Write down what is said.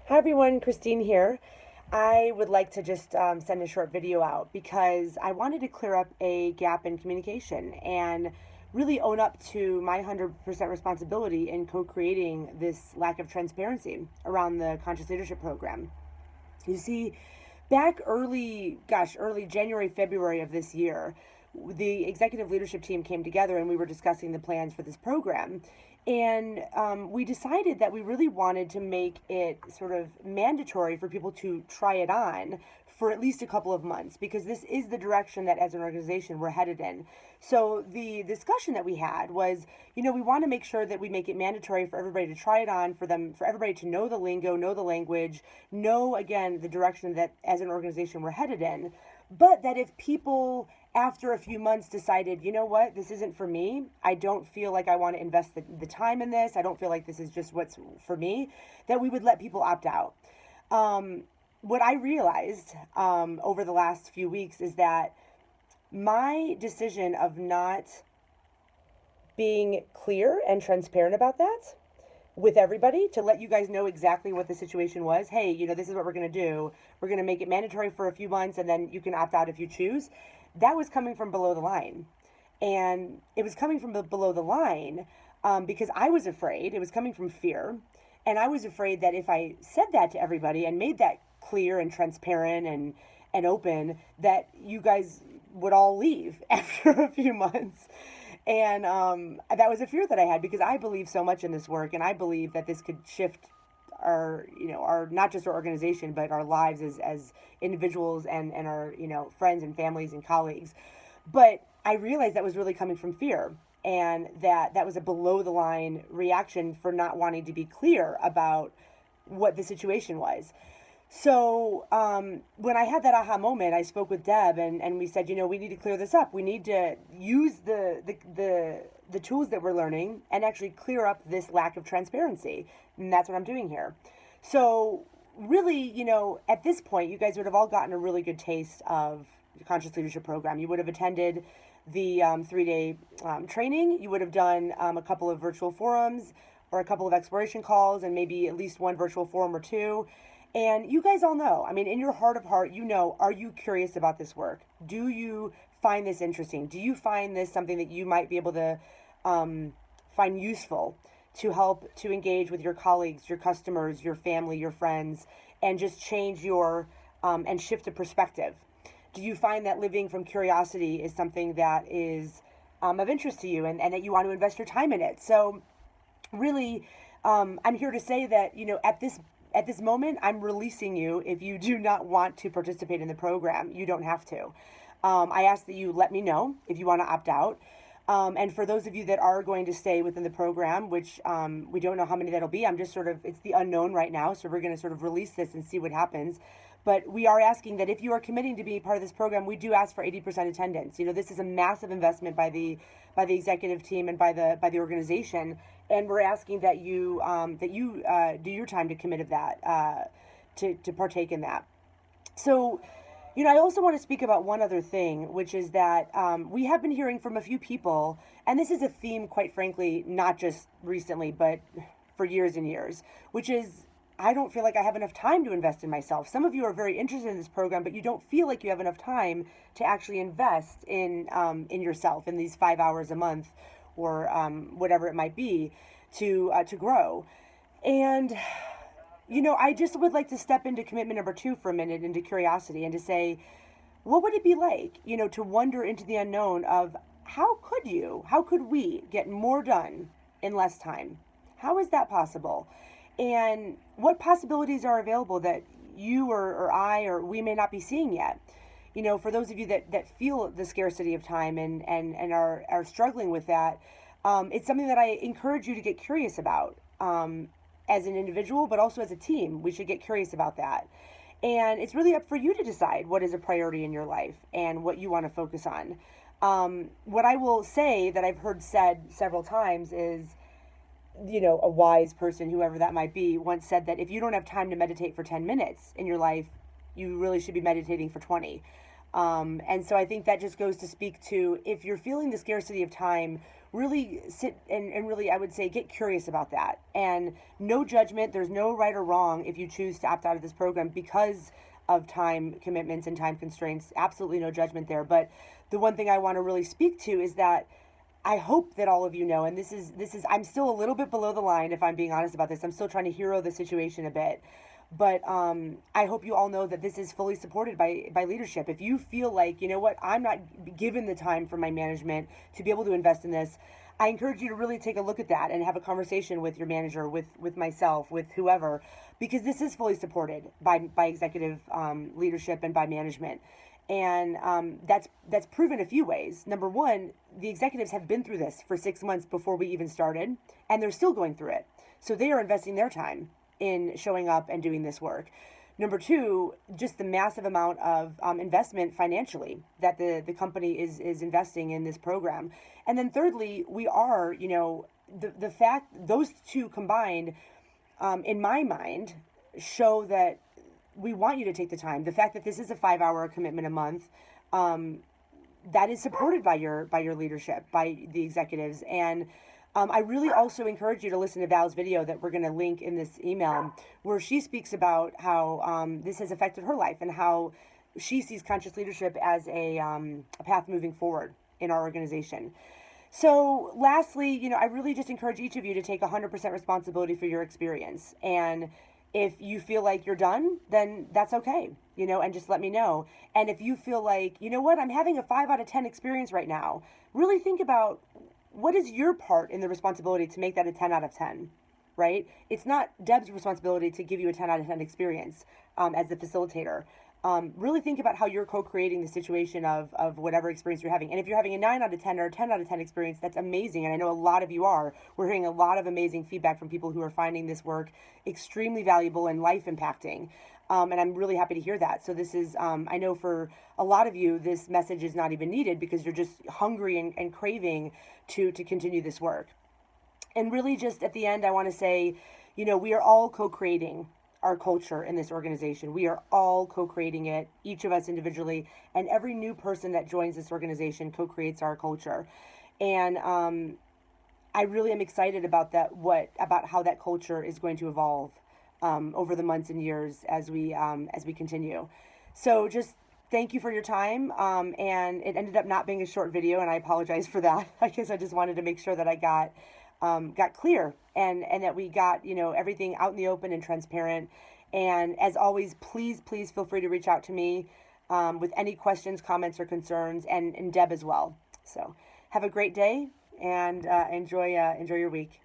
Hi everyone, Christine here. I would like to just send a short video out because I wanted to clear up a gap in communication and really own up to my 100% responsibility in co creating this lack of transparency around the Conscious Leadership Program. You see, back early January, February of this year, the executive leadership team came together and we were discussing the plans for this program. And we decided that we really wanted to make it sort of mandatory for people to try it on for at least a couple of months because this is the direction that as an organization we're headed in. So the discussion that we had was, we want to make sure that we make it mandatory for everybody to try it on, for everybody to know the lingo, know the language, know again the direction that as an organization we're headed in. But that if people after a few months decided, you know what, this isn't for me, I don't feel like I want to invest the time in this, I don't feel like this is just what's for me, that we would let people opt out. Um, what I realized over the last few weeks is that my decision of not being clear and transparent about that with everybody to let you guys know exactly what the situation was. Hey, this is what we're going to do. We're going to make it mandatory for a few months and then you can opt out if you choose. That was coming from below the line. And it was coming from below the line because I was afraid. It was coming from fear. And I was afraid that if I said that to everybody and made that clear and transparent and open, that you guys would all leave after a few months. And that was a fear that I had because I believe so much in this work, and I believe that this could shift our not just our organization, but our lives as individuals and our friends and families and colleagues. But I realized that was really coming from fear, and that was a below the line reaction for not wanting to be clear about what the situation was. So when I had that aha moment, I spoke with Deb and we said, we need to clear this up. We need to use the tools that we're learning and actually clear up this lack of transparency. And that's what I'm doing here. So really, at this point, you guys would have all gotten a really good taste of the Conscious Leadership Program. You would have attended the 3-day training. You would have done a couple of virtual forums or a couple of exploration calls and maybe at least one virtual forum or two. And you guys all know, I mean, in your heart of heart, are you curious about this work? Do you find this interesting? Do you find this something that you might be able to find useful to help to engage with your colleagues, your customers, your family, your friends, and just change your and shift a perspective? Do you find that living from curiosity is something that is of interest to you and that you want to invest your time in it? So really, I'm here to say that, at this moment, I'm releasing you. If you do not want to participate in the program, you don't have to. I ask that you let me know if you want to opt out. And for those of you that are going to stay within the program, which we don't know how many that'll be, it's the unknown right now. So we're going to sort of release this and see what happens. But we are asking that if you are committing to be part of this program, we do ask for 80% attendance. This is a massive investment by the executive team and by the organization, and we're asking that you do your time to commit of that to partake in that. So, I also want to speak about one other thing, which is that we have been hearing from a few people, and this is a theme, quite frankly, not just recently, but for years and years, which is I don't feel like I have enough time to invest in myself. Some of you are very interested in this program, but you don't feel like you have enough time to actually invest in yourself in these 5 hours a month or whatever it might be to grow. And I just would like to step into commitment number 2 for a minute, into curiosity, and to say, what would it be like, to wander into the unknown of how could we get more done in less time? How is that possible? And what possibilities are available that you or I or we may not be seeing yet? For those of you that feel the scarcity of time and are struggling with that, it's something that I encourage you to get curious about. As an individual, but also as a team, we should get curious about that. And it's really up for you to decide what is a priority in your life and what you want to focus on. What I will say that I've heard said several times is, a wise person, whoever that might be, once said that if you don't have time to meditate for 10 minutes in your life, you really should be meditating for 20. And so I think that just goes to speak to, if you're feeling the scarcity of time, really sit and really, I would say, get curious about that. And no judgment. There's no right or wrong if you choose to opt out of this program because of time commitments and time constraints. Absolutely no judgment there. But the one thing I want to really speak to is that I hope that all of you know, and this is I'm still a little bit below the line if I'm being honest about this. I'm still trying to hero the situation a bit. But I hope you all know that this is fully supported by leadership. If you feel like, you know what, I'm not given the time from my management to be able to invest in this, I encourage you to really take a look at that and have a conversation with your manager, with myself, with whoever, because this is fully supported by executive leadership and by management. And that's proven a few ways. Number one, the executives have been through this for 6 months before we even started, and they're still going through it. So they are investing their time in showing up and doing this work. Number two, just the massive amount of investment financially that the company is investing in this program. And then thirdly, we are, the fact those two combined, in my mind, show that we want you to take the time. The fact that this is a 5-hour commitment a month, that is supported by your leadership, by the executives. And I really also encourage you to listen to Val's video that we're going to link in this email, where she speaks about how this has affected her life and how she sees conscious leadership as a path moving forward in our organization. So lastly, I really just encourage each of you to take 100% responsibility for your experience. And if you feel like you're done, then that's okay, and just let me know. And if you feel like, you know what, I'm having a 5 out of 10 experience right now, really think about what is your part in the responsibility to make that a 10 out of 10, right? It's not Deb's responsibility to give you a 10 out of 10 experience as the facilitator. Really think about how you're co-creating the situation of whatever experience you're having. And if you're having a 9 out of 10 or a 10 out of 10 experience, that's amazing. And I know a lot of you are. We're hearing a lot of amazing feedback from people who are finding this work extremely valuable and life impacting. And I'm really happy to hear that. So this is, I know for a lot of you, this message is not even needed because you're just hungry and craving to continue this work. And really just at the end, I want to say, we are all co-creating our culture in this organization. We are all co-creating it, each of us individually, and every new person that joins this organization co-creates our culture. And I really am excited about that, about how that culture is going to evolve over the months and years as we continue. So just thank you for your time. And it ended up not being a short video, and I apologize for that. I guess I just wanted to make sure that I got clear and that we got, everything out in the open and transparent. And as always, please feel free to reach out to me with any questions, comments, or concerns, and Deb as well. So have a great day and enjoy your week.